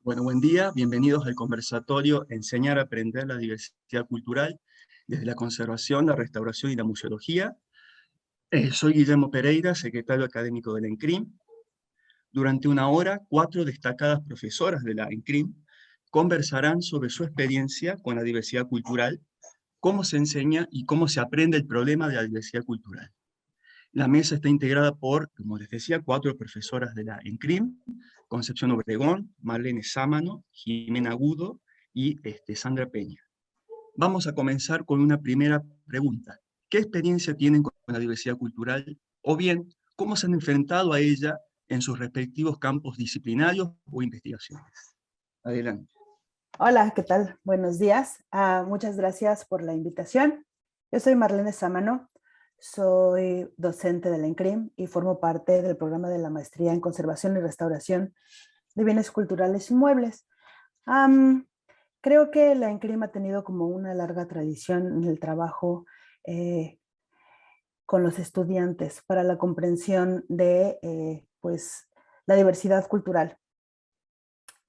Bueno, buen día, bienvenidos al conversatorio Enseñar a aprender la diversidad cultural desde la conservación, la restauración y la museología. Soy Guillermo Pereira, secretario académico de la ENCRIM. Durante una hora, 4 destacadas profesoras de la ENCRIM conversarán sobre su experiencia con la diversidad cultural, cómo se enseña y cómo se aprende el problema de la diversidad cultural. La mesa está integrada por, como les decía, 4 profesoras de la ENCRIM: Concepción Obregón, Marlene Sámano, Jimena Agudo y Sandra Peña. Vamos a comenzar con una primera pregunta. ¿Qué experiencia tienen con la diversidad cultural? O bien, ¿cómo se han enfrentado a ella en sus respectivos campos disciplinarios o investigaciones? Adelante. Hola, ¿qué tal? Buenos días. Muchas gracias por la invitación. Yo soy Marlene Sámano, soy docente de la ENCRIM y formo parte del programa de la Maestría en Conservación y Restauración de Bienes Culturales Inmuebles. Creo que la ENCRIM ha tenido como una larga tradición en el trabajo con los estudiantes para la comprensión de pues, la diversidad cultural.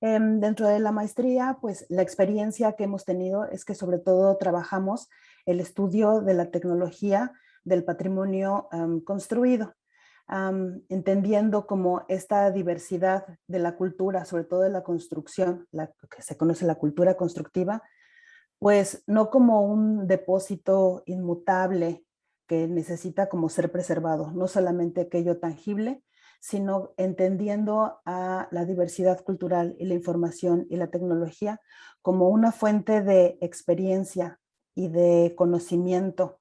Dentro de la maestría, pues la experiencia que hemos tenido es que sobre todo trabajamos el estudio de la tecnología del patrimonio construido, entendiendo como esta diversidad de la cultura, sobre todo de la construcción, la que se conoce la cultura constructiva, pues no como un depósito inmutable que necesita como ser preservado, no solamente aquello tangible, sino entendiendo a la diversidad cultural y la información y la tecnología como una fuente de experiencia y de conocimiento.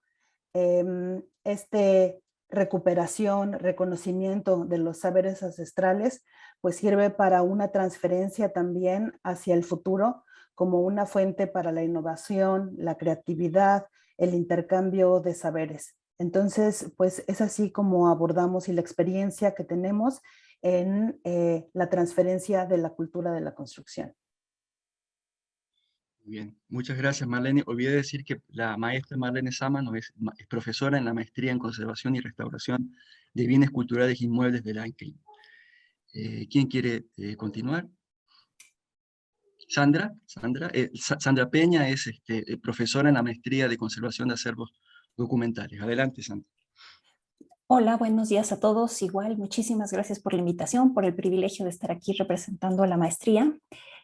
Recuperación, reconocimiento de los saberes ancestrales, pues sirve para una transferencia también hacia el futuro como una fuente para la innovación, la creatividad, el intercambio de saberes. Entonces, pues es así como abordamos y la experiencia que tenemos en la transferencia de la cultura de la construcción. Bien, muchas gracias, Marlene. Olvidé decir que la maestra Marlene Sámano es profesora en la Maestría en Conservación y Restauración de Bienes Culturales Inmuebles de la ENCRIM. ¿Quién quiere continuar? Sandra Peña es profesora en la Maestría de Conservación de Acervos Documentales. Adelante, Sandra. Hola, buenos días a todos. Igual, muchísimas gracias por la invitación, por el privilegio de estar aquí representando a la maestría.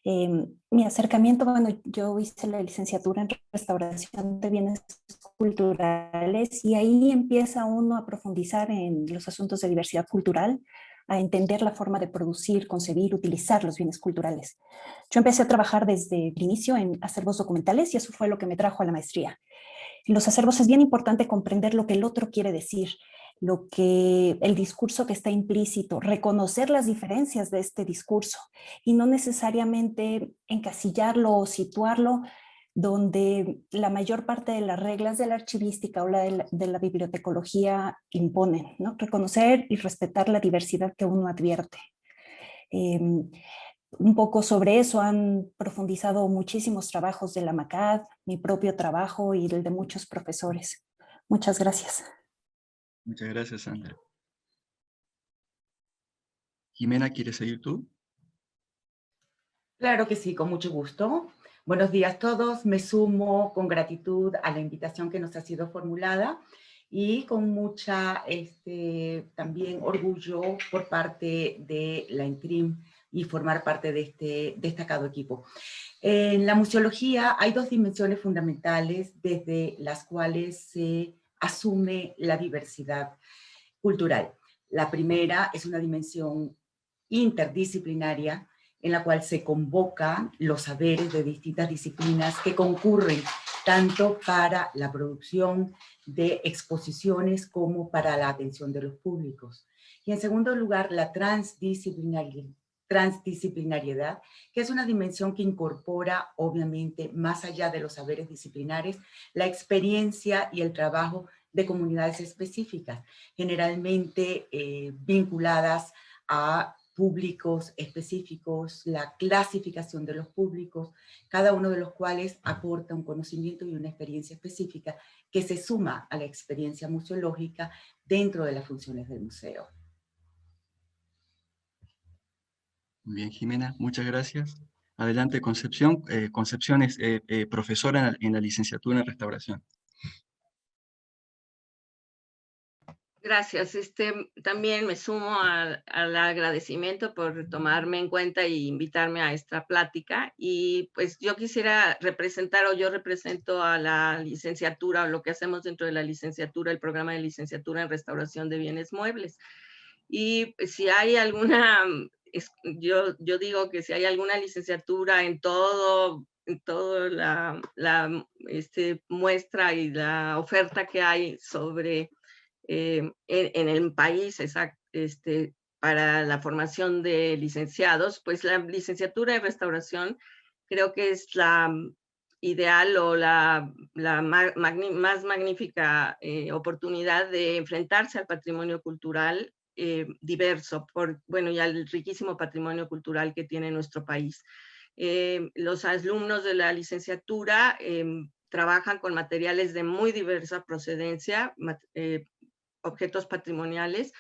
Mi acercamiento, bueno, yo hice la licenciatura en Restauración de Bienes Culturales y ahí empieza uno a profundizar en los asuntos de diversidad cultural, a entender la forma de producir, concebir, utilizar los bienes culturales. Yo empecé a trabajar desde el inicio en acervos documentales y eso fue lo que me trajo a la maestría. En los acervos es bien importante comprender lo que el otro quiere decir, el discurso que está implícito, reconocer las diferencias de este discurso y no necesariamente encasillarlo o situarlo donde la mayor parte de las reglas de la archivística o de la bibliotecología imponen, ¿no? Reconocer y respetar la diversidad que uno advierte. Un poco sobre eso han profundizado muchísimos trabajos de la MACAD, mi propio trabajo y el de muchos profesores. Muchas gracias. Muchas gracias, Sandra. Jimena, ¿quieres seguir tú? Claro que sí, con mucho gusto. Buenos días a todos. Me sumo con gratitud a la invitación que nos ha sido formulada y con mucha también orgullo por parte de la ENCRIM y formar parte de este destacado equipo. En la museología hay 2 dimensiones fundamentales desde las cuales se asume la diversidad cultural. La primera es una dimensión interdisciplinaria en la cual se convocan los saberes de distintas disciplinas que concurren tanto para la producción de exposiciones como para la atención de los públicos. Y en segundo lugar, la transdisciplinariedad, que es una dimensión que incorpora, obviamente, más allá de los saberes disciplinares, la experiencia y el trabajo de comunidades específicas, generalmente vinculadas a públicos específicos, la clasificación de los públicos, cada uno de los cuales aporta un conocimiento y una experiencia específica que se suma a la experiencia museológica dentro de las funciones del museo. Muy bien, Jimena, muchas gracias. Adelante, Concepción. Concepción es profesora en la licenciatura en restauración. Gracias. También me sumo al agradecimiento por tomarme en cuenta e invitarme a esta plática. Y pues yo quisiera representar, o yo represento a la licenciatura, o lo que hacemos dentro de la licenciatura, el programa de licenciatura en restauración de bienes muebles. Y si hay alguna, yo digo que si hay alguna licenciatura en todo la muestra y la oferta que hay sobre en el país para la formación de licenciados, pues la licenciatura en restauración creo que es la ideal o la más magnífica oportunidad de enfrentarse al patrimonio cultural diverso, y al riquísimo patrimonio cultural que tiene nuestro país. Los alumnos de la licenciatura trabajan con materiales de muy diversa procedencia, objetos patrimoniales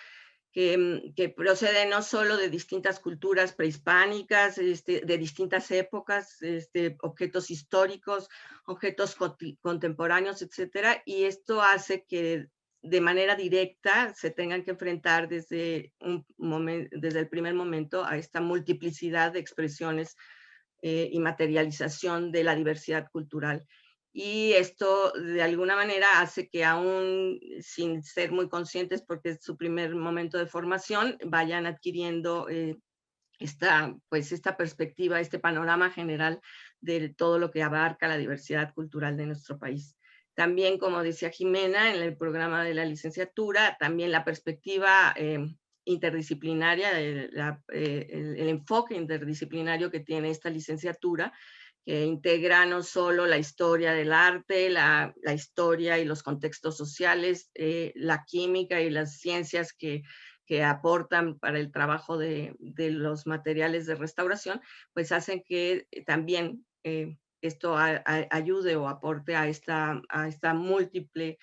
que proceden no solo de distintas culturas prehispánicas, de distintas épocas, objetos históricos, objetos contemporáneos, etcétera, y esto hace que de manera directa se tengan que enfrentar desde el primer momento a esta multiplicidad de expresiones y materialización de la diversidad cultural. Y esto de alguna manera hace que aún sin ser muy conscientes, porque es su primer momento de formación, vayan adquiriendo esta perspectiva, este panorama general de todo lo que abarca la diversidad cultural de nuestro país. También, como decía Jimena, en el programa de la licenciatura, también la perspectiva interdisciplinaria, el enfoque interdisciplinario que tiene esta licenciatura, que integra no solo la historia del arte, la historia y los contextos sociales, la química y las ciencias que aportan para el trabajo de los materiales de restauración, pues hacen que también esto ayude o aporte a esta múltiple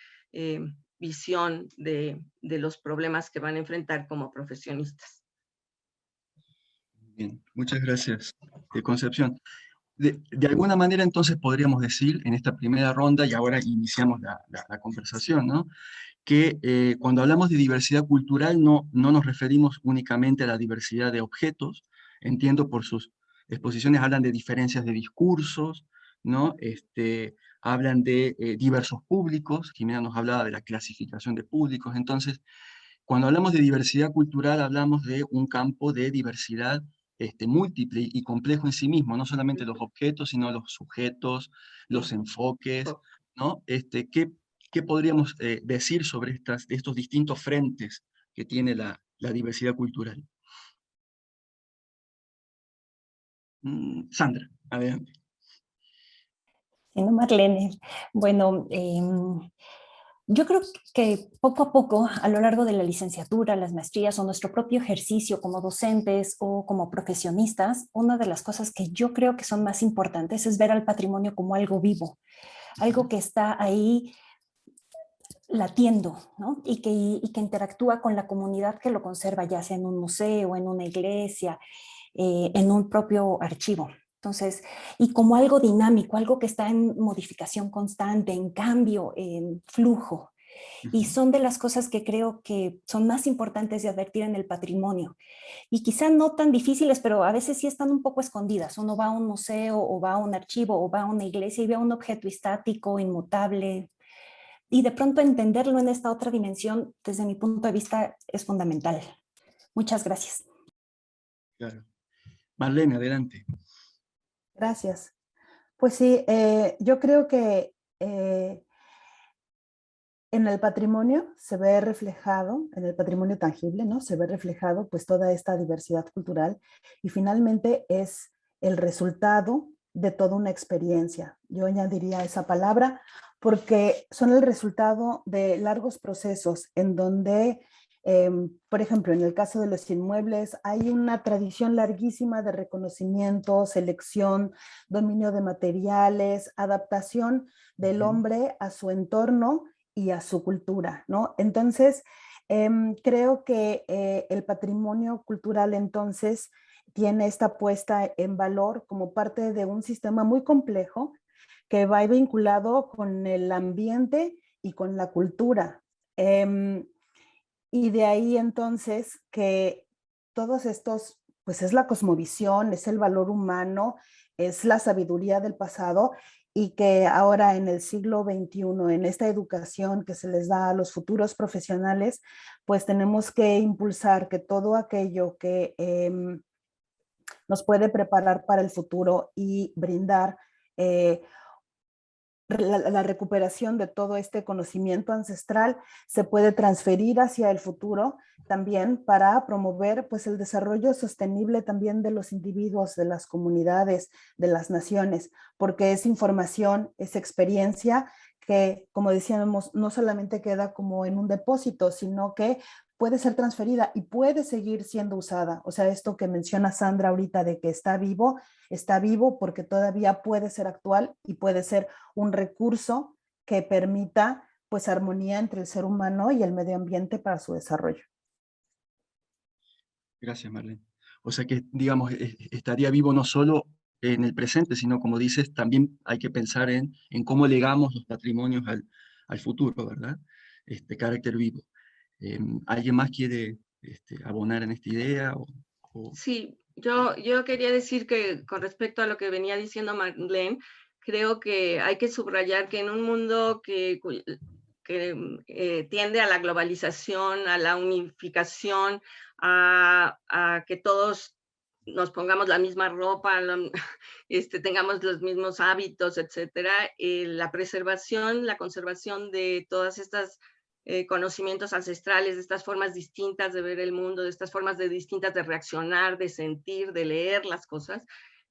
visión de los problemas que van a enfrentar como profesionistas. Bien, muchas gracias, Concepción. De alguna manera, entonces, podríamos decir, en esta primera ronda, y ahora iniciamos la conversación, ¿no?, que cuando hablamos de diversidad cultural no nos referimos únicamente a la diversidad de objetos. Entiendo por sus exposiciones hablan de diferencias de discursos, ¿no? Hablan de diversos públicos. Jimena nos hablaba de la clasificación de públicos. Entonces, cuando hablamos de diversidad cultural, hablamos de un campo de diversidad múltiple y complejo en sí mismo, no solamente los objetos, sino los sujetos, los enfoques, ¿no? ¿Qué podríamos decir sobre estos distintos frentes que tiene la diversidad cultural? Sandra, adelante. Siendo Marlene, bueno, yo creo que poco a poco, a lo largo de la licenciatura, las maestrías o nuestro propio ejercicio como docentes o como profesionistas, una de las cosas que yo creo que son más importantes es ver al patrimonio como algo vivo, algo que está ahí latiendo, ¿no? y que interactúa con la comunidad que lo conserva, ya sea en un museo, en una iglesia, en un propio archivo. Entonces, y como algo dinámico, algo que está en modificación constante, en cambio, en flujo. Y son de las cosas que creo que son más importantes de advertir en el patrimonio. Y quizá no tan difíciles, pero a veces sí están un poco escondidas. Uno va a un museo o va a un archivo o va a una iglesia y ve un objeto estático, inmutable. Y de pronto entenderlo en esta otra dimensión, desde mi punto de vista, es fundamental. Muchas gracias. Claro. Marlene, adelante. Gracias. Pues sí, yo creo que en el patrimonio se ve reflejado, en el patrimonio tangible, ¿no? Se ve reflejado pues toda esta diversidad cultural y finalmente es el resultado de toda una experiencia. Yo añadiría esa palabra porque son el resultado de largos procesos en donde, por ejemplo, en el caso de los inmuebles, hay una tradición larguísima de reconocimiento, selección, dominio de materiales, adaptación del hombre a su entorno y a su cultura, ¿no? Entonces, creo que el patrimonio cultural entonces tiene esta puesta en valor como parte de un sistema muy complejo que va vinculado con el ambiente y con la cultura. Y de ahí entonces que todos estos, pues es la cosmovisión, es el valor humano, es la sabiduría del pasado, y que ahora en el siglo XXI, en esta educación que se les da a los futuros profesionales, pues tenemos que impulsar que todo aquello que nos puede preparar para el futuro y brindar la recuperación de todo este conocimiento ancestral se puede transferir hacia el futuro también para promover pues el desarrollo sostenible también de los individuos, de las comunidades, de las naciones, porque es información, es experiencia que, como decíamos, no solamente queda como en un depósito, sino que puede ser transferida y puede seguir siendo usada. O sea, esto que menciona Sandra ahorita de que está vivo porque todavía puede ser actual y puede ser un recurso que permita pues armonía entre el ser humano y el medio ambiente para su desarrollo. Gracias, Marlene. O sea que, digamos, estaría vivo no solo en el presente, sino, como dices, también hay que pensar en cómo legamos los patrimonios al futuro, ¿verdad? Este carácter vivo. ¿Alguien más quiere abonar en esta idea? Sí, yo quería decir que con respecto a lo que venía diciendo Marlene, creo que hay que subrayar que en un mundo que tiende a la globalización, a la unificación, a que todos nos pongamos la misma ropa, tengamos los mismos hábitos, etcétera, la preservación, la conservación de todas estas conocimientos ancestrales, de estas formas distintas de ver el mundo, de estas formas distintas de reaccionar, de sentir, de leer las cosas,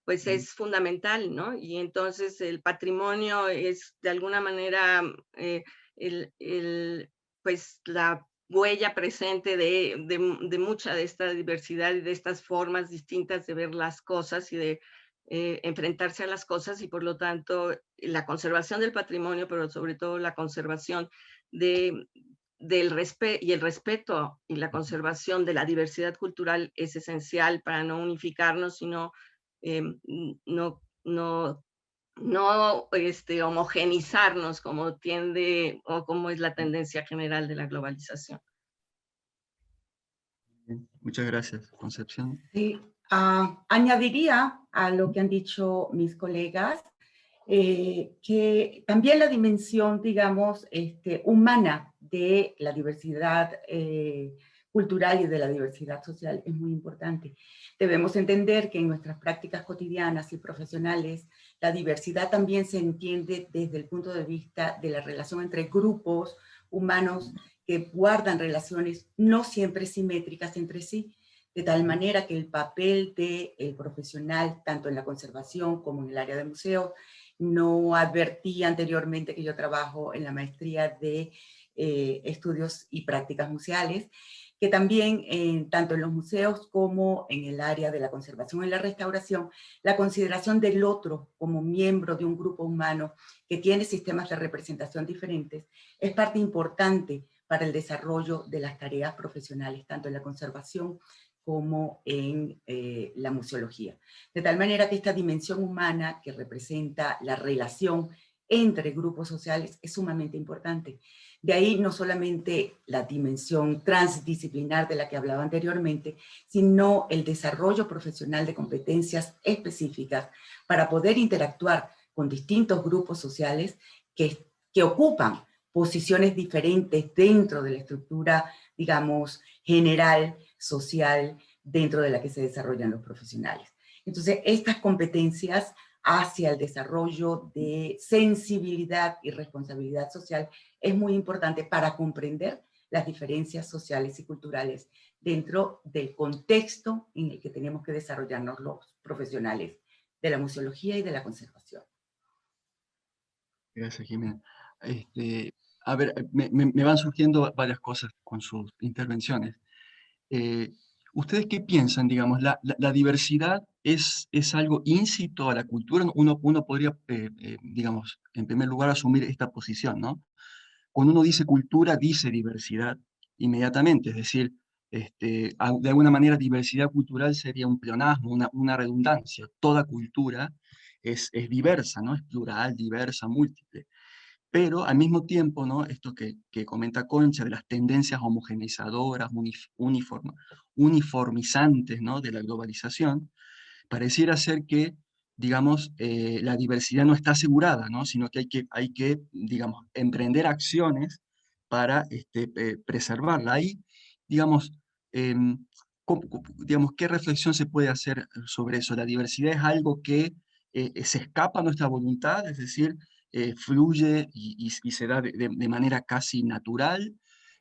pues es fundamental, ¿no? Y entonces el patrimonio es de alguna manera pues la huella presente de mucha de esta diversidad y de estas formas distintas de ver las cosas y de enfrentarse a las cosas, y por lo tanto la conservación del patrimonio, pero sobre todo la conservación del respeto y el respeto y la conservación de la diversidad cultural es esencial para no unificarnos, sino no homogenizarnos como tiende o como es la tendencia general de la globalización. Bien, muchas gracias, Concepción. Sí, añadiría a lo que han dicho mis colegas que también la dimensión, digamos, humana de la diversidad cultural y de la diversidad social es muy importante. Debemos entender que en nuestras prácticas cotidianas y profesionales, la diversidad también se entiende desde el punto de vista de la relación entre grupos humanos que guardan relaciones no siempre simétricas entre sí, de tal manera que el papel del profesional, tanto en la conservación como en el área de museos, no advertí anteriormente que yo trabajo en la maestría de estudios y prácticas museales, que también tanto en los museos como en el área de la conservación y la restauración, la consideración del otro como miembro de un grupo humano que tiene sistemas de representación diferentes es parte importante para el desarrollo de las tareas profesionales, tanto en la conservación como en la museología. De tal manera que esta dimensión humana que representa la relación entre grupos sociales es sumamente importante. De ahí no solamente la dimensión transdisciplinar de la que hablaba anteriormente, sino el desarrollo profesional de competencias específicas para poder interactuar con distintos grupos sociales que ocupan posiciones diferentes dentro de la estructura, digamos, general, social, dentro de la que se desarrollan los profesionales. Entonces, estas competencias hacia el desarrollo de sensibilidad y responsabilidad social es muy importante para comprender las diferencias sociales y culturales dentro del contexto en el que tenemos que desarrollarnos los profesionales de la museología y de la conservación. Gracias, Jimena. A ver, me van surgiendo varias cosas con sus intervenciones. ¿Ustedes qué piensan, digamos, la diversidad es algo íncito a la cultura? Uno podría, digamos, en primer lugar asumir esta posición, ¿no? Cuando uno dice cultura, dice diversidad inmediatamente, es decir, de alguna manera diversidad cultural sería un pleonasmo, una redundancia. Toda cultura es diversa, ¿no? Es plural, diversa, múltiple. Pero al mismo tiempo, ¿no? Esto que comenta Concha de las tendencias homogeneizadoras, uniformizantes, ¿no? De la globalización, pareciera ser que, digamos, la diversidad no está asegurada, ¿no? Sino que hay que, digamos, emprender acciones para preservarla. Ahí, digamos, digamos, ¿qué reflexión se puede hacer sobre eso? ¿La diversidad es algo que se escapa a nuestra voluntad? Es decir, fluye y se da de manera casi natural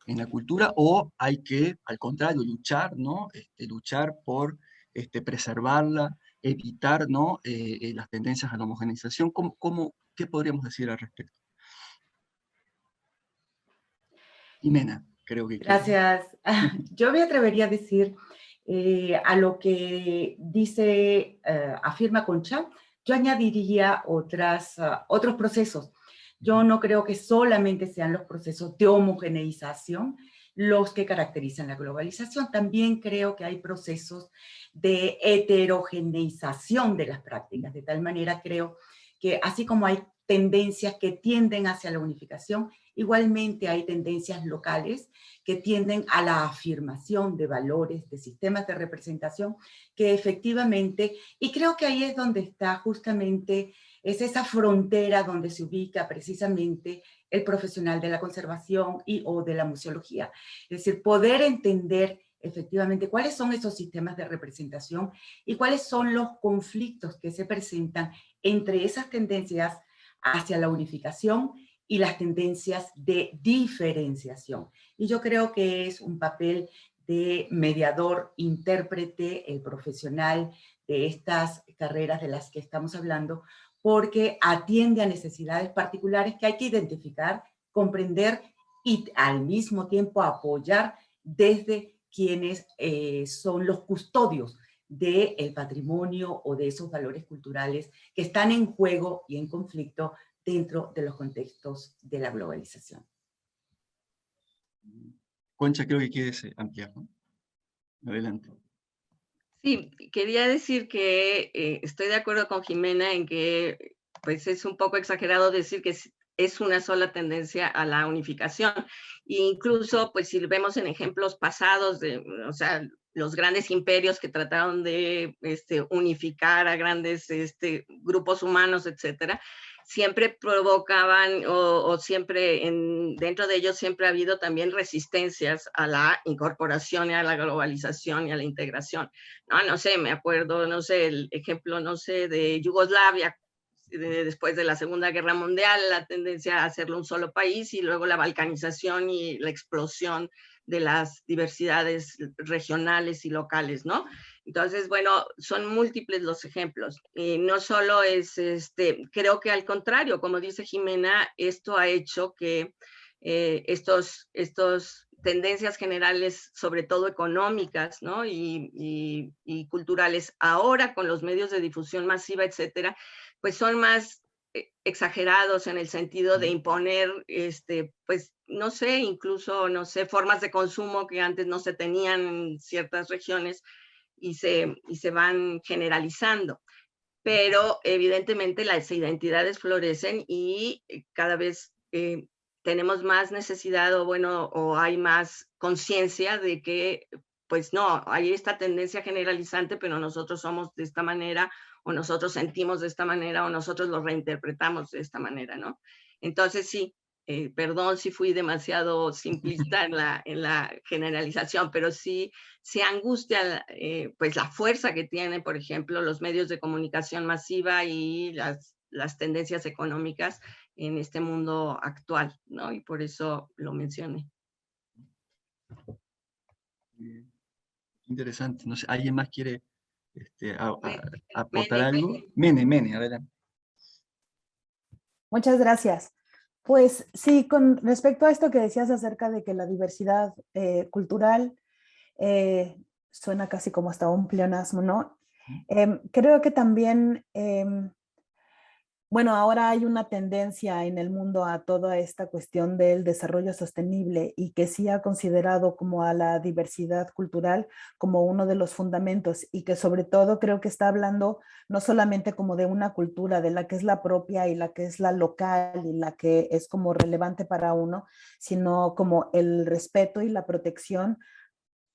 en la cultura, o hay que, al contrario, luchar, ¿no? Luchar por preservarla, evitar, ¿no? Las tendencias a la homogeneización. ¿Qué podríamos decir al respecto? Jimena, creo que quiere. Gracias. Yo me atrevería a decir a lo que dice, afirma Concha, yo añadiría otros procesos. Yo no creo que solamente sean los procesos de homogeneización los que caracterizan la globalización. También creo que hay procesos de heterogeneización de las prácticas. De tal manera creo que así como hay tendencias que tienden hacia la unificación, igualmente hay tendencias locales que tienden a la afirmación de valores, de sistemas de representación que efectivamente, y creo que ahí es donde está justamente, es esa frontera donde se ubica precisamente el profesional de la conservación o de la museología. Es decir, poder entender efectivamente cuáles son esos sistemas de representación y cuáles son los conflictos que se presentan entre esas tendencias hacia la unificación y las tendencias de diferenciación. Y yo creo que es un papel de mediador, intérprete, el profesional de estas carreras de las que estamos hablando, porque atiende a necesidades particulares que hay que identificar, comprender y al mismo tiempo apoyar desde quienes son los custodios del patrimonio o de esos valores culturales que están en juego y en conflicto dentro de los contextos de la globalización. Concha, creo que quieres ampliar, ¿no? Adelante. Sí, quería decir que estoy de acuerdo con Jimena en que pues es un poco exagerado decir que es una sola tendencia a la unificación. E incluso, pues si vemos en ejemplos pasados, o sea, los grandes imperios que trataron de unificar a grandes grupos humanos, etcétera, siempre provocaban o siempre dentro de ellos siempre ha habido también resistencias a la incorporación y a la globalización y a la integración. No sé, me acuerdo, no sé, el ejemplo, no sé, de Yugoslavia, después de la Segunda Guerra Mundial, la tendencia a hacerlo un solo país y luego la balcanización y la explosión de las diversidades regionales y locales, ¿no? Entonces, bueno, son múltiples los ejemplos. Y no solo es, creo que al contrario, como dice Jimena, esto ha hecho que estos tendencias generales, sobre todo económicas, ¿no? y culturales, ahora con los medios de difusión masiva, etcétera, pues son más exagerados en el sentido de imponer, pues, no sé, incluso, no sé, formas de consumo que antes no se tenían en ciertas regiones y se van generalizando. Pero evidentemente las identidades florecen y cada vez tenemos más necesidad o hay más conciencia de que, pues no, hay esta tendencia generalizante, pero nosotros somos de esta manera, o nosotros sentimos de esta manera, o nosotros lo reinterpretamos de esta manera, ¿no? Entonces sí, perdón si fui demasiado simplista en la generalización, pero sí se angustia pues la fuerza que tienen, por ejemplo, los medios de comunicación masiva y las tendencias económicas en este mundo actual, ¿no? Y por eso lo mencioné. Interesante. No sé, ¿alguien más quiere aportar algo? Mene, adelante. Muchas gracias. Pues sí, con respecto a esto que decías acerca de que la diversidad cultural suena casi como hasta un pleonasmo, ¿no? Creo que también bueno, ahora hay una tendencia en el mundo a toda esta cuestión del desarrollo sostenible y que sí ha considerado como a la diversidad cultural como uno de los fundamentos y que sobre todo creo que está hablando no solamente como de una cultura, de la que es la propia y la que es la local y la que es como relevante para uno, sino como el respeto y la protección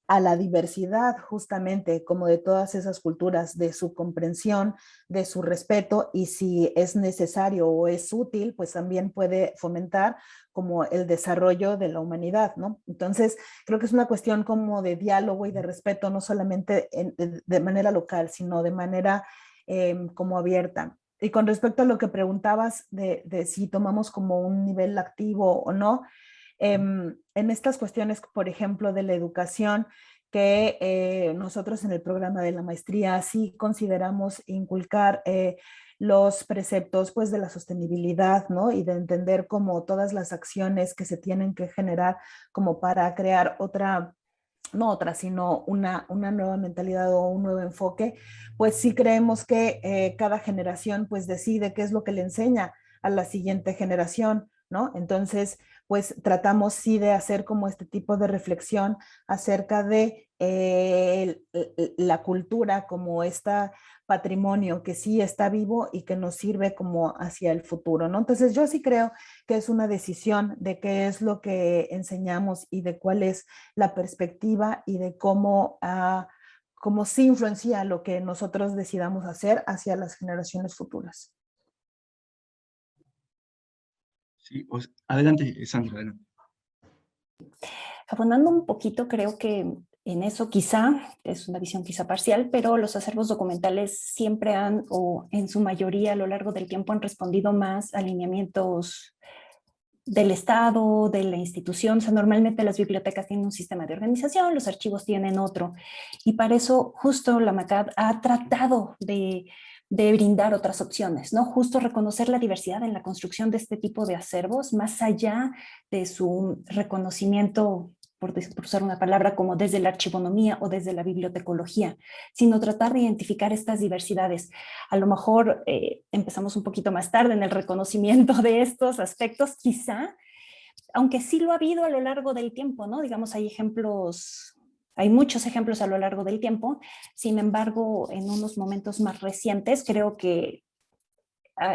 a la diversidad justamente como de todas esas culturas, de su comprensión, de su respeto y si es necesario o es útil, pues también puede fomentar como el desarrollo de la humanidad, ¿no? Entonces, creo que es una cuestión como de diálogo y de respeto, no solamente de manera local, sino de manera como abierta. Y con respecto a lo que preguntabas de si tomamos como un nivel activo o no, en estas cuestiones, por ejemplo, de la educación, que nosotros en el programa de la maestría sí consideramos inculcar los preceptos pues de la sostenibilidad, ¿no? Y de entender como todas las acciones que se tienen que generar como para crear otra, no otra, sino una nueva mentalidad o un nuevo enfoque, pues sí creemos que cada generación pues decide qué es lo que le enseña a la siguiente generación, ¿no? Entonces, pues tratamos sí de hacer como este tipo de reflexión acerca de la cultura como este patrimonio que sí está vivo y que nos sirve como hacia el futuro, ¿no? Entonces yo sí creo que es una decisión de qué es lo que enseñamos y de cuál es la perspectiva y de cómo sí influencia lo que nosotros decidamos hacer hacia las generaciones futuras. Sí, adelante, Sandra, adelante. Abonando un poquito, creo que en eso quizá, es una visión quizá parcial, pero los acervos documentales siempre han, o en su mayoría a lo largo del tiempo, han respondido más a lineamientos del Estado, de la institución. O sea, normalmente las bibliotecas tienen un sistema de organización, los archivos tienen otro. Y para eso justo la MACAD ha tratado de brindar otras opciones, ¿no? Justo reconocer la diversidad en la construcción de este tipo de acervos, más allá de su reconocimiento, por usar una palabra, como desde la archivonomía o desde la bibliotecología, sino tratar de identificar estas diversidades. A lo mejor empezamos un poquito más tarde en el reconocimiento de estos aspectos, quizá, aunque sí lo ha habido a lo largo del tiempo, ¿no? Digamos, hay ejemplos, hay muchos ejemplos a lo largo del tiempo. Sin embargo, en unos momentos más recientes, creo que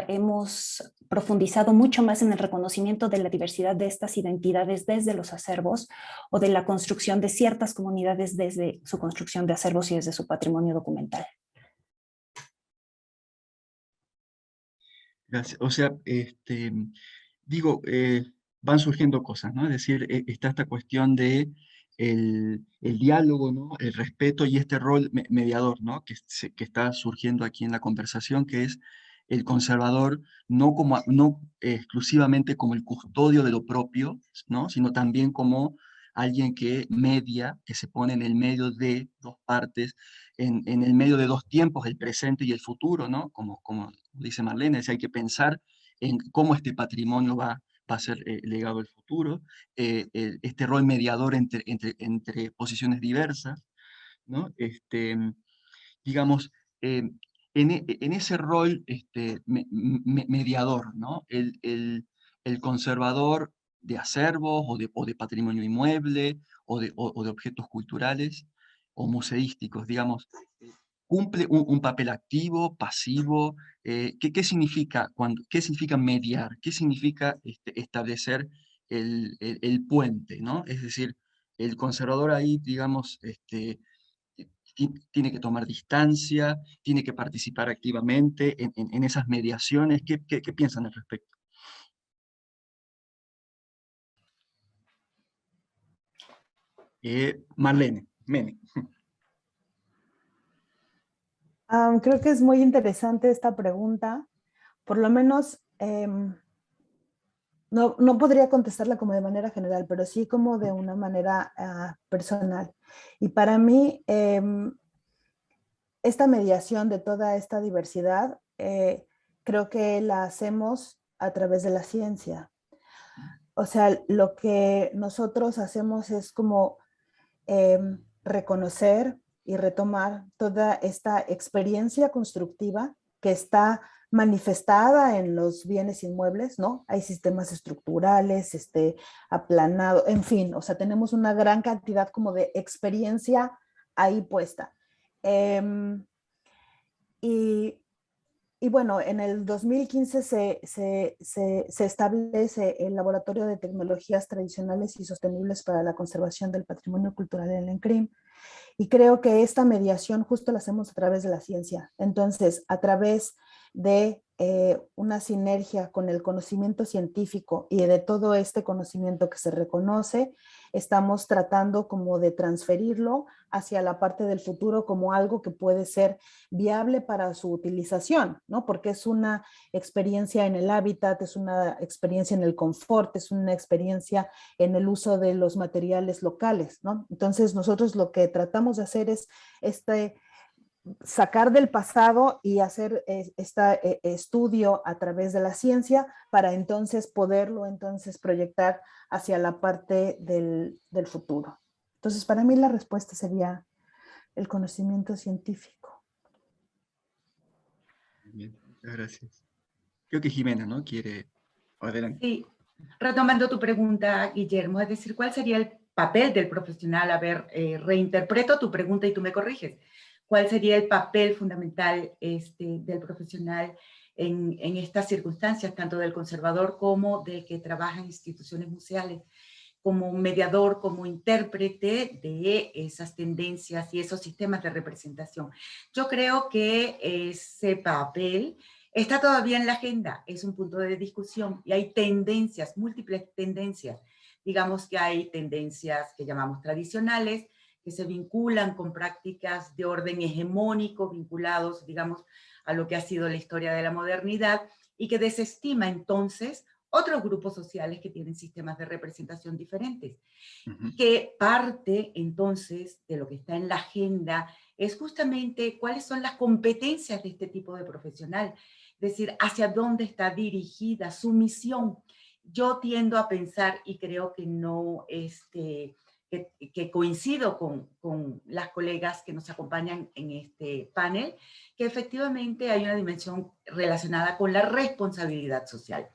hemos profundizado mucho más en el reconocimiento de la diversidad de estas identidades desde los acervos o de la construcción de ciertas comunidades desde su construcción de acervos y desde su patrimonio documental. Gracias. O sea, digo, van surgiendo cosas, ¿no? Es decir, está esta cuestión de el diálogo, ¿no? El respeto y este rol mediador, ¿no? Que está surgiendo aquí en la conversación, que es el conservador, no exclusivamente como el custodio de lo propio, ¿no? Sino también como alguien que media, que se pone en el medio de dos partes, en el medio de dos tiempos, el presente y el futuro, ¿no? Como dice Marlene, hay que pensar en cómo este patrimonio va a ser legado al futuro, este rol mediador entre posiciones diversas, ¿no? Digamos, en ese rol mediador, ¿no? El conservador de acervos o de patrimonio inmueble o de objetos culturales o museísticos, digamos, cumple un papel activo, pasivo. ¿Qué significa qué significa mediar? ¿Qué significa establecer el puente, ¿no? Es decir, el conservador ahí, digamos, tiene que tomar distancia, tiene que participar activamente en esas mediaciones. ¿Qué piensan al respecto? Marlene, Mene. Creo que es muy interesante esta pregunta. Por lo menos, no podría contestarla como de manera general, pero sí como de una manera personal. Y para mí, esta mediación de toda esta diversidad, creo que la hacemos a través de la ciencia. O sea, lo que nosotros hacemos es como reconocer y retomar toda esta experiencia constructiva que está manifestada en los bienes inmuebles, ¿no? Hay sistemas estructurales, aplanado, en fin, o sea, tenemos una gran cantidad como de experiencia ahí puesta. Y bueno, en el 2015 se establece el Laboratorio de Tecnologías Tradicionales y Sostenibles para la Conservación del Patrimonio Cultural en el ENCRIM, y creo que esta mediación justo la hacemos a través de la ciencia. Entonces, a través de una sinergia con el conocimiento científico y de todo este conocimiento que se reconoce, estamos tratando como de transferirlo hacia la parte del futuro como algo que puede ser viable para su utilización, ¿no? Porque es una experiencia en el hábitat, es una experiencia en el confort, es una experiencia en el uso de los materiales locales, ¿no? Entonces nosotros lo que tratamos de hacer es sacar del pasado y hacer este estudio a través de la ciencia para entonces poderlo proyectar hacia la parte del futuro. Entonces, para mí la respuesta sería el conocimiento científico. Bien, muchas gracias. Creo que Jimena, ¿no? Quiere... Adelante. Sí, retomando tu pregunta, Guillermo, es decir, ¿cuál sería el papel del profesional? A ver, reinterpreto tu pregunta y tú me corriges. ¿Cuál sería el papel fundamental del profesional en estas circunstancias, tanto del conservador como del que trabaja en instituciones museales, como mediador, como intérprete de esas tendencias y esos sistemas de representación? Yo creo que ese papel está todavía en la agenda, es un punto de discusión y hay tendencias, múltiples tendencias. Digamos que hay tendencias que llamamos tradicionales, que se vinculan con prácticas de orden hegemónico, vinculados, digamos, a lo que ha sido la historia de la modernidad, y que desestima entonces otros grupos sociales que tienen sistemas de representación diferentes. Que parte entonces de lo que está en la agenda es justamente cuáles son las competencias de este tipo de profesional, es decir, hacia dónde está dirigida su misión. Yo tiendo a pensar, y creo que no, que coincido con las colegas que nos acompañan en este panel, que efectivamente hay una dimensión relacionada con la responsabilidad social.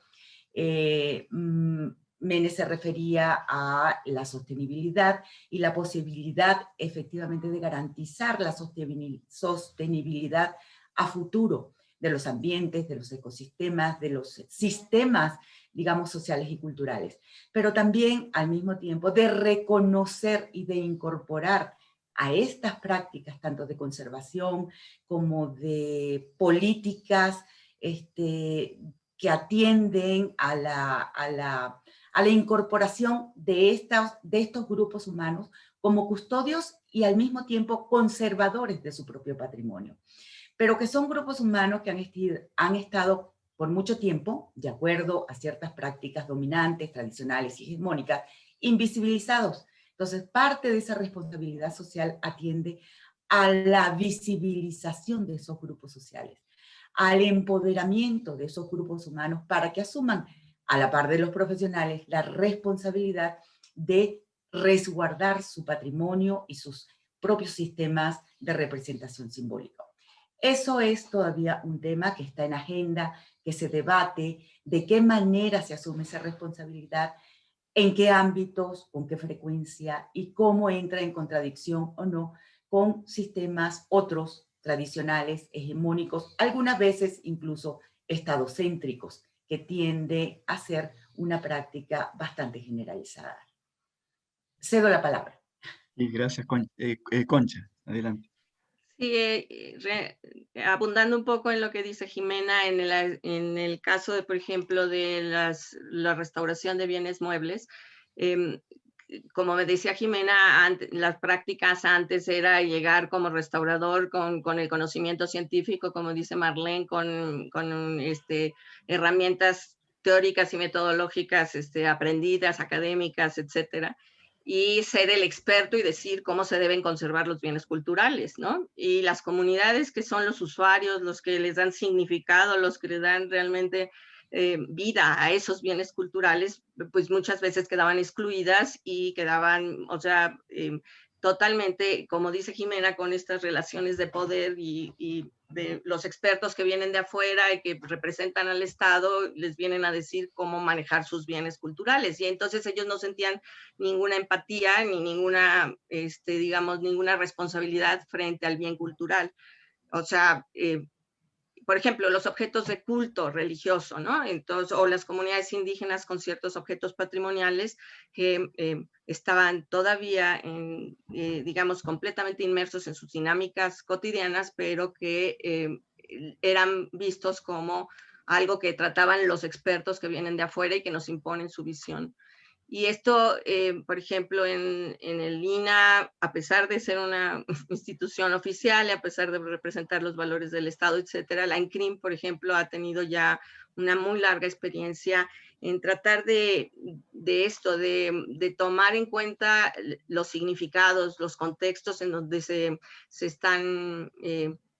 Mene se refería a la sostenibilidad y la posibilidad efectivamente de garantizar la sostenibilidad a futuro de los ambientes, de los ecosistemas, de los sistemas, digamos, sociales y culturales. Pero también, al mismo tiempo, de reconocer y de incorporar a estas prácticas, tanto de conservación como de políticas, que atienden a la incorporación de estos grupos humanos como custodios y al mismo tiempo conservadores de su propio patrimonio. Pero que son grupos humanos que han estado por mucho tiempo, de acuerdo a ciertas prácticas dominantes, tradicionales y hegemónicas, invisibilizados. Entonces, parte de esa responsabilidad social atiende a la visibilización de esos grupos sociales, al empoderamiento de esos grupos humanos para que asuman, a la par de los profesionales, la responsabilidad de resguardar su patrimonio y sus propios sistemas de representación simbólica. Eso es todavía un tema que está en agenda, que se debate, de qué manera se asume esa responsabilidad, en qué ámbitos, con qué frecuencia y cómo entra en contradicción o no con sistemas otros tradicionales, hegemónicos, algunas veces incluso estadocéntricos, que tiende a ser una práctica bastante generalizada. Cedo la palabra. Y gracias, Concha. Adelante. Sí, abundando un poco en lo que dice Jimena, en el caso de, por ejemplo, de la restauración de bienes muebles, como me decía Jimena, las prácticas antes era llegar como restaurador con el conocimiento científico, como dice Marlene, con herramientas teóricas y metodológicas aprendidas, académicas, etcétera, y ser el experto y decir cómo se deben conservar los bienes culturales, ¿no? Y las comunidades que son los usuarios, los que les dan significado, los que les dan realmente vida a esos bienes culturales, pues muchas veces quedaban excluidas y quedaban, o sea, totalmente, como dice Jimena, con estas relaciones de poder y de los expertos que vienen de afuera y que representan al Estado, les vienen a decir cómo manejar sus bienes culturales. Y entonces ellos no sentían ninguna empatía ni ninguna, digamos, ninguna responsabilidad frente al bien cultural. O sea, por ejemplo, los objetos de culto religioso, ¿no? Entonces, o las comunidades indígenas con ciertos objetos patrimoniales que estaban todavía, digamos, completamente inmersos en sus dinámicas cotidianas, pero que eran vistos como algo que trataban los expertos que vienen de afuera y que nos imponen su visión. Y esto, por ejemplo, en el INAH, a pesar de ser una institución oficial, y a pesar de representar los valores del Estado, etcétera, la ENCRIM, por ejemplo, ha tenido ya una muy larga experiencia en tratar de tomar en cuenta los significados, los contextos en donde se están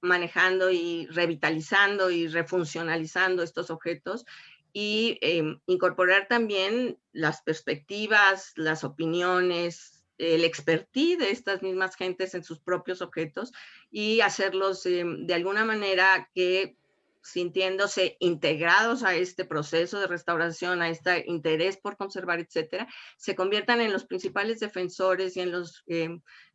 manejando y revitalizando y refuncionalizando estos objetos, y incorporar también las perspectivas, las opiniones, el expertise de estas mismas gentes en sus propios objetos y hacerlos de alguna manera que, sintiéndose integrados a este proceso de restauración, a este interés por conservar, etcétera, se conviertan en los principales defensores y en los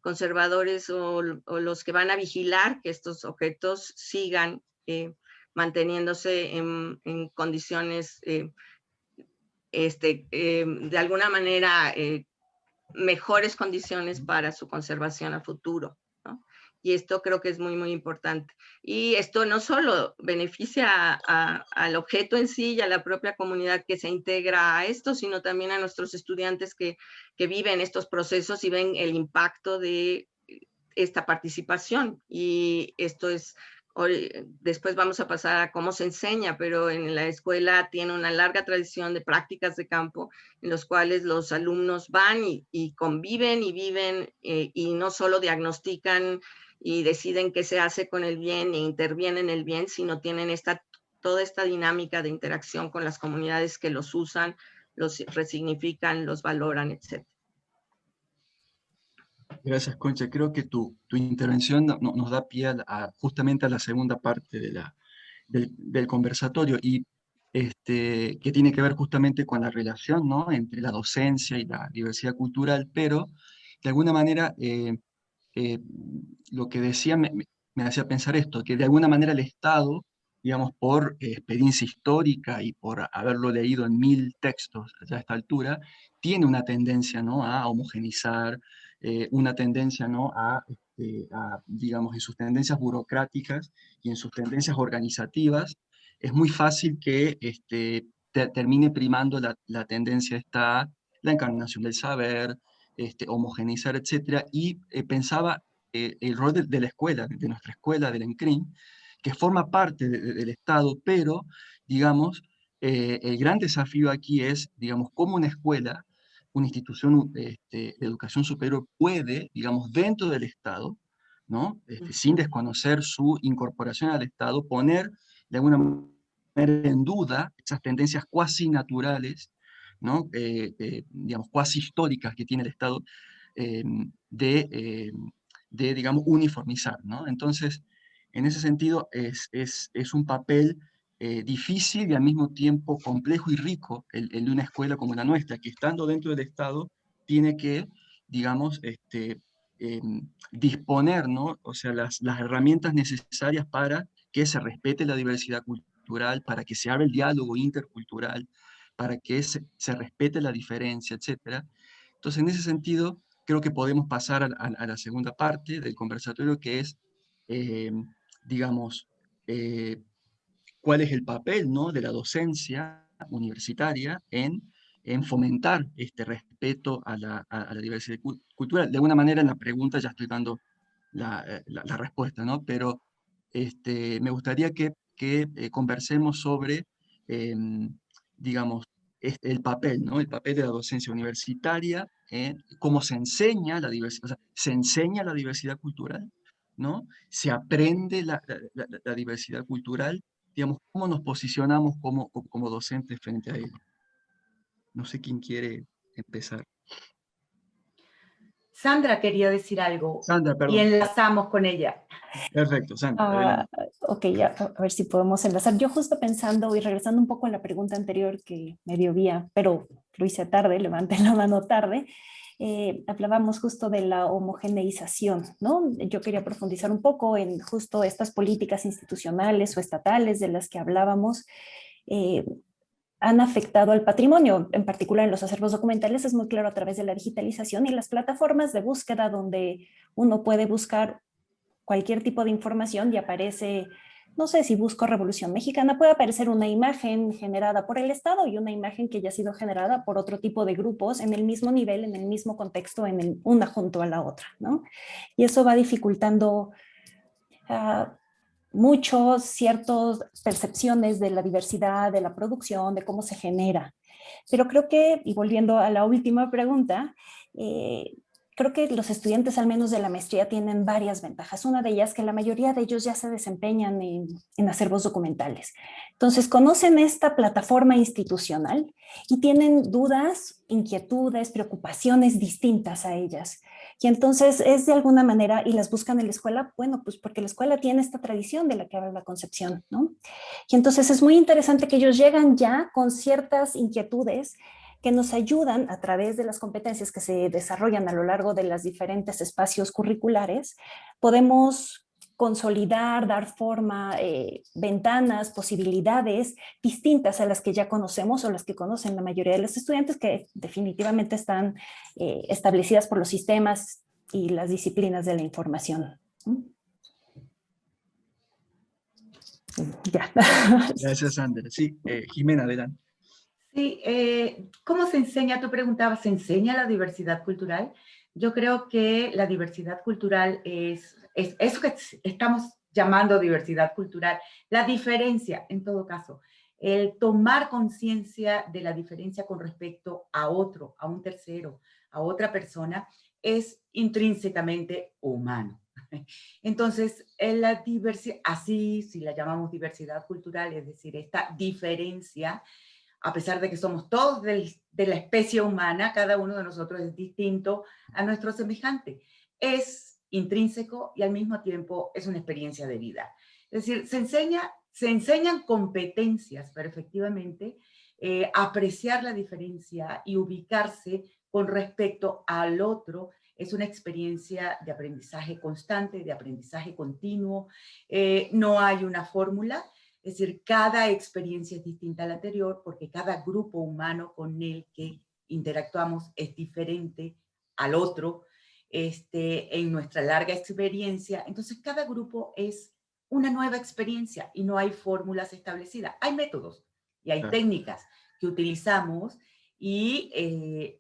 conservadores o los que van a vigilar que estos objetos sigan manteniéndose en condiciones, de alguna manera, mejores condiciones para su conservación a futuro, ¿no? Y esto creo que es muy, muy importante. Y esto no solo beneficia al objeto en sí y a la propia comunidad que se integra a esto, sino también a nuestros estudiantes que viven estos procesos y ven el impacto de esta participación. Y esto es, después vamos a pasar a cómo se enseña, pero en la escuela tiene una larga tradición de prácticas de campo en los cuales los alumnos van y conviven y viven y no solo diagnostican y deciden qué se hace con el bien e intervienen en el bien, sino tienen toda esta dinámica de interacción con las comunidades que los usan, los resignifican, los valoran, etc. Gracias, Concha. Creo que tu intervención nos da pie justamente a la segunda parte del conversatorio, y que tiene que ver justamente con la relación, ¿no?, entre la docencia y la diversidad cultural, pero de alguna manera eh, lo que decía me hacía pensar esto, que de alguna manera el Estado, digamos, por experiencia histórica y por haberlo leído en 1000 textos ya a esta altura, tiene una tendencia, ¿no?, a homogenizar, una tendencia, ¿no?, digamos, en sus tendencias burocráticas y en sus tendencias organizativas, es muy fácil que termine primando la tendencia esta, la encarnación del saber, homogeneizar, etcétera. Y pensaba el rol de la escuela, de nuestra escuela, del ENCRIM, que forma parte del Estado, pero, digamos, el gran desafío aquí es, digamos, cómo una escuela, una institución de educación superior puede, digamos, dentro del Estado, ¿no?, sin desconocer su incorporación al Estado, poner de alguna manera en duda esas tendencias cuasi naturales, ¿no?, digamos, cuasi históricas que tiene el Estado, eh, de, eh, digamos, uniformizar, ¿no? Entonces, en ese sentido, es un papel difícil y al mismo tiempo complejo y rico el de una escuela como la nuestra, que estando dentro del Estado tiene que, digamos, disponer, ¿no?, o sea, las herramientas necesarias para que se respete la diversidad cultural, para que se abra el diálogo intercultural, para que se respete la diferencia, etc. Entonces, en ese sentido, creo que podemos pasar a la segunda parte del conversatorio, que es, eh, digamos, cuál es el papel, ¿no?, de la docencia universitaria en fomentar este respeto a la diversidad cultural. De alguna manera, en la pregunta ya estoy dando la respuesta, ¿no? Pero me gustaría que conversemos sobre, digamos, el papel, ¿no?, el papel de la docencia universitaria, cómo se enseña la diversidad, o sea, se enseña la diversidad cultural, ¿no? Se aprende la diversidad cultural, digamos, cómo nos posicionamos como docentes frente a ello. No sé quién quiere empezar. Sandra quería decir algo Sandra, y perdón. enlazamos con ella. Perfecto, Sandra, adelante. Ok, ya, a ver si podemos enlazar. Yo justo pensando y regresando un poco a la pregunta anterior que me dio vía, pero lo hice tarde, levanté la mano tarde, hablábamos justo de la homogeneización, ¿no? Yo quería profundizar un poco en justo estas políticas institucionales o estatales de las que hablábamos, eh, han afectado al patrimonio, en particular en los acervos documentales, es muy claro a través de la digitalización y las plataformas de búsqueda donde uno puede buscar cualquier tipo de información y aparece, no sé, si busco Revolución Mexicana, puede aparecer una imagen generada por el Estado y una imagen que ya ha sido generada por otro tipo de grupos en el mismo nivel, en el mismo contexto, una junto a la otra, ¿no? Y eso va dificultando mucho ciertas percepciones de la diversidad, de la producción, de cómo se genera. Pero creo que, y volviendo a la última pregunta, creo que los estudiantes, al menos de la maestría, tienen varias ventajas. Una de ellas es que la mayoría de ellos ya se desempeñan en acervos documentales. Entonces, conocen esta plataforma institucional y tienen dudas, inquietudes, preocupaciones distintas a ellas. Y entonces es de alguna manera, y las buscan en la escuela, bueno, pues porque la escuela tiene esta tradición de la que habla la Concepción, ¿no? Y entonces es muy interesante que ellos llegan ya con ciertas inquietudes que nos ayudan a través de las competencias que se desarrollan a lo largo de los diferentes espacios curriculares, podemos consolidar, dar forma, ventanas, posibilidades distintas a las que ya conocemos o las que conocen la mayoría de los estudiantes que definitivamente están establecidas por los sistemas y las disciplinas de la información. Ya. Gracias, Sandra. Sí, Jimena, adelante. Sí, ¿cómo se enseña? Tú preguntabas, ¿se enseña la diversidad cultural? Yo creo que la diversidad cultural es eso que estamos llamando diversidad cultural, la diferencia en todo caso, el tomar conciencia de la diferencia con respecto a otro, a un tercero, a otra persona, es intrínsecamente humano. Entonces, la diversidad, así si la llamamos diversidad cultural, es decir, esta diferencia, a pesar de que somos todos de la especie humana, cada uno de nosotros es distinto a nuestro semejante. Es intrínseco y al mismo tiempo es una experiencia de vida. Es decir, se enseñan competencias, pero efectivamente apreciar la diferencia y ubicarse con respecto al otro es una experiencia de aprendizaje constante, de aprendizaje continuo. No hay una fórmula. Es decir, cada experiencia es distinta a la anterior porque cada grupo humano con el que interactuamos es diferente al otro en nuestra larga experiencia. Entonces, cada grupo es una nueva experiencia y no hay fórmulas establecidas. Hay métodos y hay técnicas que utilizamos y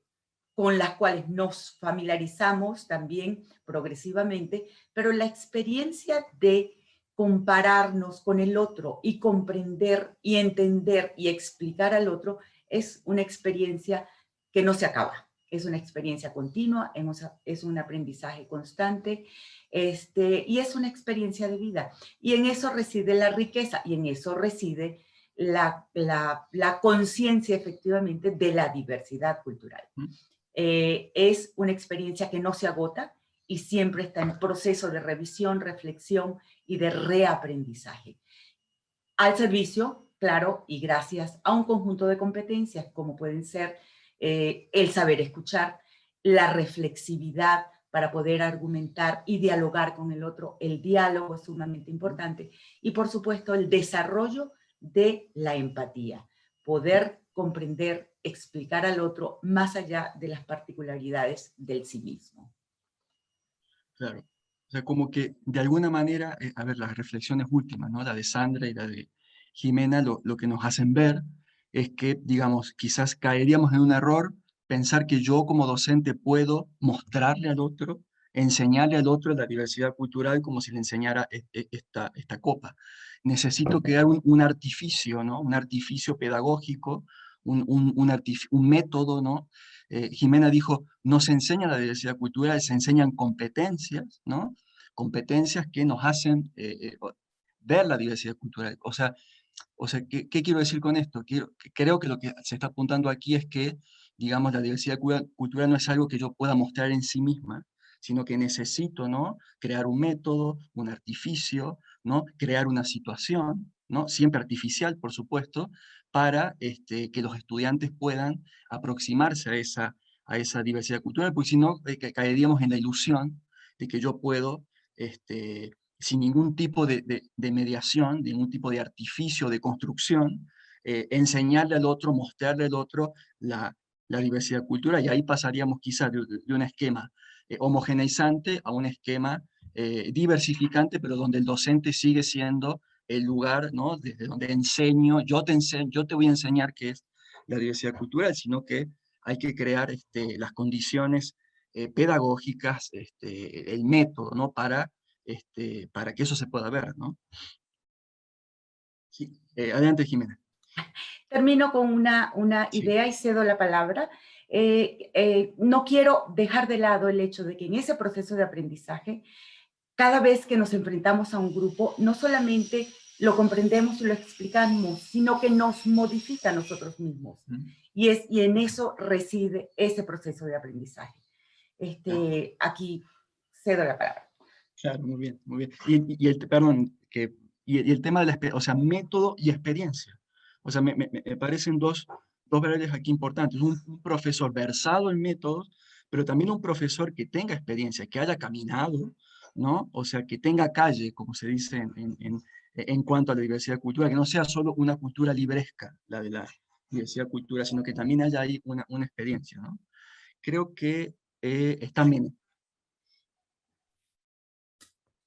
con las cuales nos familiarizamos también progresivamente, pero la experiencia de compararnos con el otro y comprender y entender y explicar al otro es una experiencia que no se acaba. Es una experiencia continua, es un aprendizaje constante y es una experiencia de vida. Y en eso reside la riqueza y en eso reside la conciencia efectivamente de la diversidad cultural. Es una experiencia que no se agota y siempre está en proceso de revisión, reflexión y de reaprendizaje. Al servicio, claro, y gracias a un conjunto de competencias como pueden ser el saber escuchar, la reflexividad para poder argumentar y dialogar con el otro. El diálogo es sumamente importante. Y por supuesto el desarrollo de la empatía. Poder comprender, explicar al otro más allá de las particularidades del sí mismo. Claro. O sea, como que de alguna manera, a ver, las reflexiones últimas, ¿no? La de Sandra y la de Jimena, lo que nos hacen ver es que, digamos, quizás caeríamos en un error pensar que yo como docente puedo mostrarle al otro, enseñarle al otro la diversidad cultural como si le enseñara esta copa. Necesito crear un artificio, ¿no? Un artificio pedagógico, un método, ¿no? Jimena dijo, no se enseña la diversidad cultural, se enseñan competencias, ¿no? Competencias que nos hacen ver la diversidad cultural. O sea ¿qué quiero decir con esto? Creo que lo que se está apuntando aquí es que digamos, la diversidad cultural no es algo que yo pueda mostrar en sí misma, sino que necesito, ¿no?, crear un método, un artificio, ¿no?, crear una situación, ¿no?, siempre artificial, por supuesto, para que los estudiantes puedan aproximarse a esa diversidad cultural, porque si no, caeríamos en la ilusión de que yo puedo, sin ningún tipo de mediación, de ningún tipo de artificio, de construcción, enseñarle al otro, mostrarle al otro la diversidad cultural, y ahí pasaríamos quizás de un esquema homogeneizante a un esquema diversificante, pero donde el docente sigue siendo el lugar, ¿no?, desde donde enseño, yo te voy a enseñar qué es la diversidad cultural, sino que hay que crear las condiciones pedagógicas, el método, ¿no?, para que eso se pueda ver, ¿no? Sí, adelante, Jimena. Termino con una Sí. idea y cedo la palabra. No quiero dejar de lado el hecho de que en ese proceso de aprendizaje, cada vez que nos enfrentamos a un grupo, no solamente lo comprendemos y lo explicamos, sino que nos modifica a nosotros mismos. Y en eso reside ese proceso de aprendizaje. Aquí cedo la palabra. Claro, muy bien, muy bien. Perdón, y el tema de o sea, método y experiencia. O sea, me parecen dos variables aquí importantes. Un profesor versado en métodos, pero también un profesor que tenga experiencia, que haya caminado, ¿no? O sea, que tenga calle, como se dice en cuanto a la diversidad cultural, que no sea solo una cultura libresca, la de la diversidad cultural, sino que también haya ahí una experiencia, ¿no? Creo que está menos.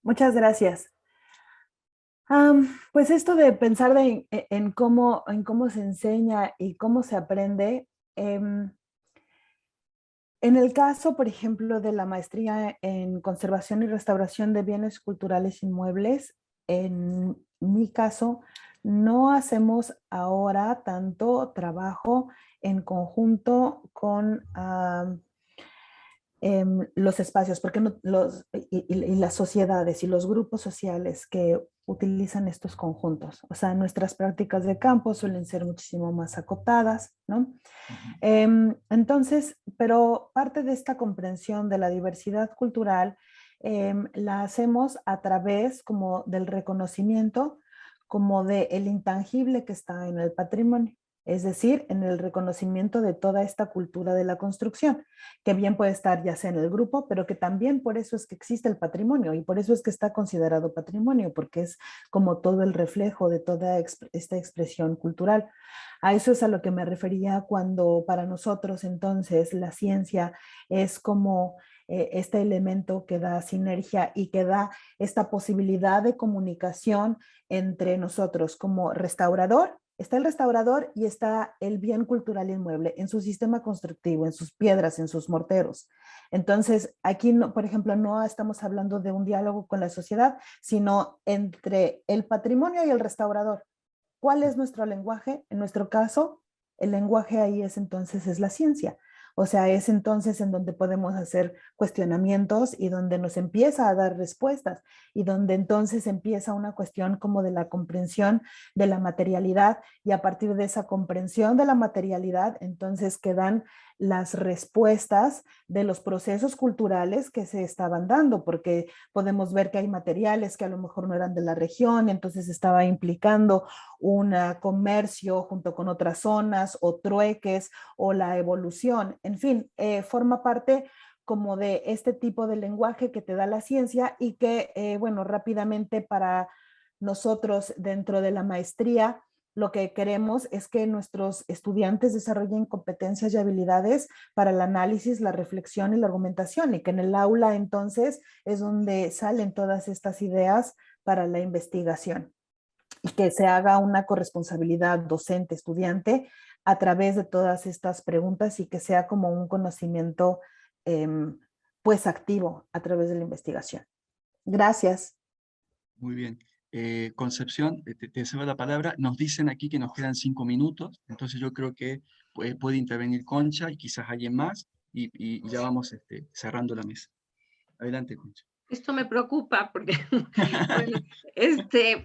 Muchas gracias. Pues esto de pensar en cómo se enseña y cómo se aprende, en el caso, por ejemplo, de la maestría en conservación y restauración de bienes culturales inmuebles, en mi caso, no hacemos ahora tanto trabajo en conjunto con los espacios, porque y las sociedades y los grupos sociales que utilizan estos conjuntos. O sea, nuestras prácticas de campo suelen ser muchísimo más acotadas, ¿no? Entonces, pero parte de esta comprensión de la diversidad cultural la hacemos a través como del reconocimiento, como de el intangible que está en el patrimonio. Es decir, en el reconocimiento de toda esta cultura de la construcción, que bien puede estar ya sea en el grupo, pero que también por eso es que existe el patrimonio y por eso es que está considerado patrimonio, porque es como todo el reflejo de toda esta expresión cultural. A eso es a lo que me refería cuando para nosotros entonces la ciencia es como este elemento que da sinergia y que da esta posibilidad de comunicación entre nosotros como restaurador. Está el restaurador y está el bien cultural inmueble en su sistema constructivo, en sus piedras, en sus morteros. Entonces, aquí, no, por ejemplo, no estamos hablando de un diálogo con la sociedad, sino entre el patrimonio y el restaurador. ¿Cuál es nuestro lenguaje? En nuestro caso, el lenguaje ahí es entonces es la ciencia. O sea, es entonces en donde podemos hacer cuestionamientos y donde nos empieza a dar respuestas y donde entonces empieza una cuestión como de la comprensión de la materialidad y a partir de esa comprensión de la materialidad entonces quedan las respuestas de los procesos culturales que se estaban dando, porque podemos ver que hay materiales que a lo mejor no eran de la región, entonces estaba implicando un comercio junto con otras zonas o trueques o la evolución, en fin, forma parte como de este tipo de lenguaje que te da la ciencia y que, bueno, rápidamente para nosotros dentro de la maestría, lo que queremos es que nuestros estudiantes desarrollen competencias y habilidades para el análisis, la reflexión y la argumentación, y que en el aula entonces es donde salen todas estas ideas para la investigación y que se haga una corresponsabilidad docente-estudiante a través de todas estas preguntas y que sea como un conocimiento pues activo a través de la investigación. Gracias. Muy bien. Concepción, te cedo la palabra. Nos dicen aquí que nos quedan 5 minutos, entonces yo creo que puede intervenir Concha y quizás alguien más, y ya vamos cerrando la mesa. Adelante, Concha. Esto me preocupa porque, bueno,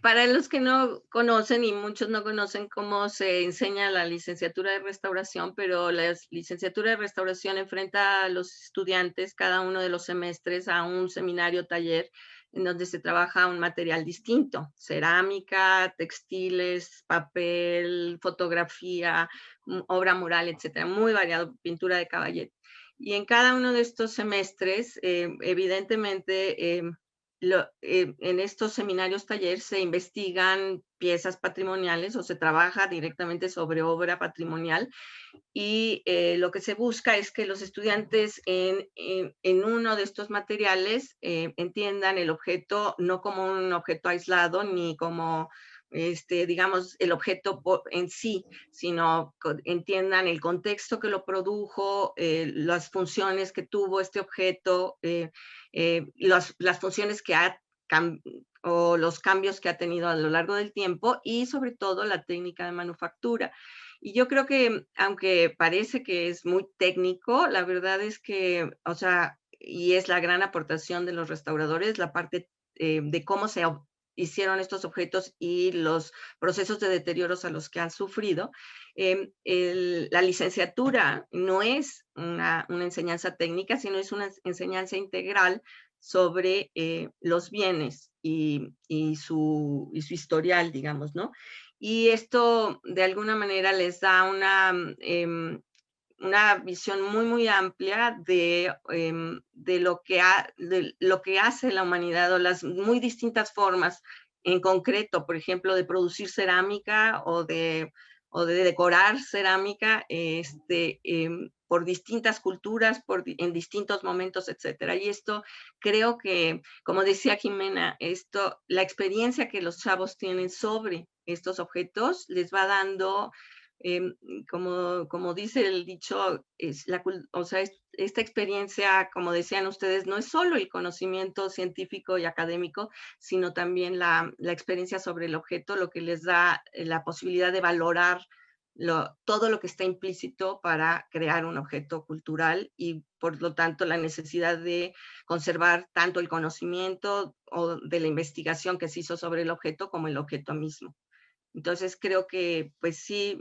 para los que no conocen, y muchos no conocen cómo se enseña la licenciatura de restauración, pero la licenciatura de restauración enfrenta a los estudiantes cada uno de los semestres a un seminario taller en donde se trabaja un material distinto: cerámica, textiles, papel, fotografía, obra mural, etcétera, muy variado, pintura de caballete. Y en cada uno de estos semestres, evidentemente, en estos seminarios taller se investigan piezas patrimoniales o se trabaja directamente sobre obra patrimonial, y lo que se busca es que los estudiantes en uno de estos materiales entiendan el objeto no como un objeto aislado ni como digamos, el objeto en sí, sino entiendan el contexto que lo produjo, las funciones que tuvo este objeto, las funciones que ha o los cambios que ha tenido a lo largo del tiempo, y sobre todo la técnica de manufactura. Y yo creo que, aunque parece que es muy técnico, la verdad es que, o sea, y es la gran aportación de los restauradores, la parte de cómo se hicieron estos objetos y los procesos de deterioros a los que han sufrido. La licenciatura no es una enseñanza técnica, sino es una enseñanza integral sobre los bienes y su historial, digamos, ¿no? Y esto de alguna manera les da una visión muy, muy amplia de lo que hace la humanidad, o las muy distintas formas en concreto, por ejemplo, de producir cerámica o de decorar cerámica por distintas culturas, en distintos momentos, etcétera. Y esto creo que, como decía Jimena, la experiencia que los chavos tienen sobre estos objetos les va dando, como dice el dicho, o sea, esta experiencia, como decían ustedes, no es solo el conocimiento científico y académico, sino también la experiencia sobre el objeto, lo que les da la posibilidad de valorar todo lo que está implícito para crear un objeto cultural, y por lo tanto la necesidad de conservar tanto el conocimiento o de la investigación que se hizo sobre el objeto como el objeto mismo. Entonces creo que pues sí,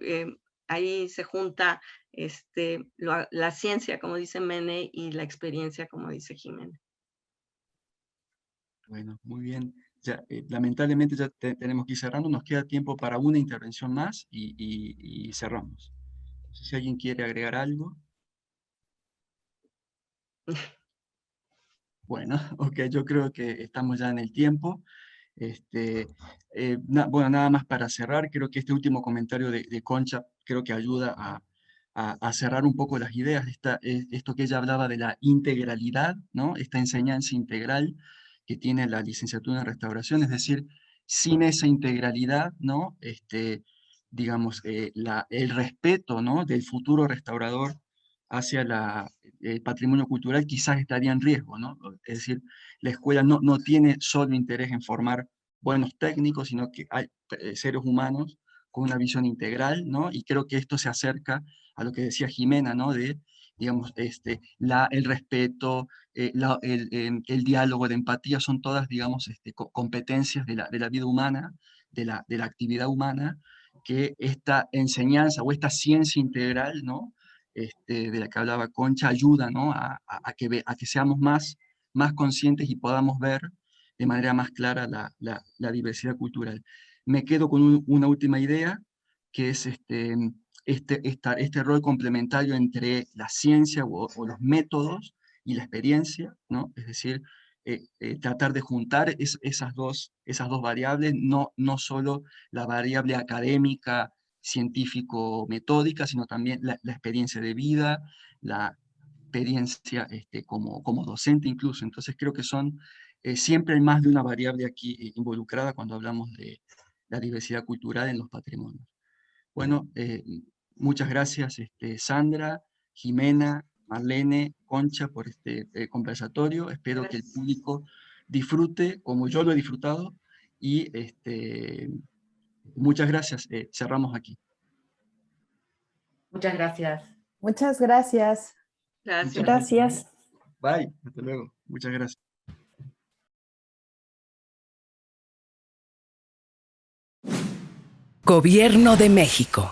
ahí se junta la ciencia, como dice Mene, y la experiencia, como dice Jimena. Bueno, muy bien. Ya, lamentablemente ya tenemos que ir cerrando. Nos queda tiempo para una intervención más y cerramos. No sé si alguien quiere agregar algo. Bueno, ok, yo creo que estamos ya en el tiempo. Bueno, nada más para cerrar, creo que este último comentario de Concha creo que ayuda a cerrar un poco las ideas. Esto que ella hablaba de la integralidad, ¿no? Esta enseñanza integral que tiene la licenciatura en restauración, es decir, sin esa integralidad, ¿no? Digamos, el respeto, ¿no? Del futuro restaurador hacia el patrimonio cultural quizás estaría en riesgo, ¿no? Es decir, la escuela no tiene solo interés en formar buenos técnicos, sino que hay seres humanos con una visión integral, ¿no? Y creo que esto se acerca a lo que decía Jimena, ¿no? De, digamos, el respeto, el diálogo, la empatía, son todas, digamos, competencias de la vida humana, de la actividad humana, que esta enseñanza o esta ciencia integral, ¿no? De la que hablaba Concha, ayuda, ¿no? a que seamos más conscientes y podamos ver de manera más clara la diversidad cultural. Me quedo con una última idea, que es este rol complementario entre la ciencia o los métodos y la experiencia, ¿no? Es decir, tratar de juntar esas dos variables, no solo la variable académica, científico-metódica, sino también la experiencia de vida, la experiencia como docente incluso. Entonces creo que siempre hay más de una variable aquí involucrada cuando hablamos de la diversidad cultural en los patrimonios. Bueno, muchas gracias Sandra, Jimena, Marlene, Concha por este conversatorio. Espero que el público disfrute como yo lo he disfrutado y muchas gracias. Cerramos aquí. Muchas gracias. Muchas gracias. Gracias. Gracias. Bye, hasta luego. Muchas gracias. Gobierno de México.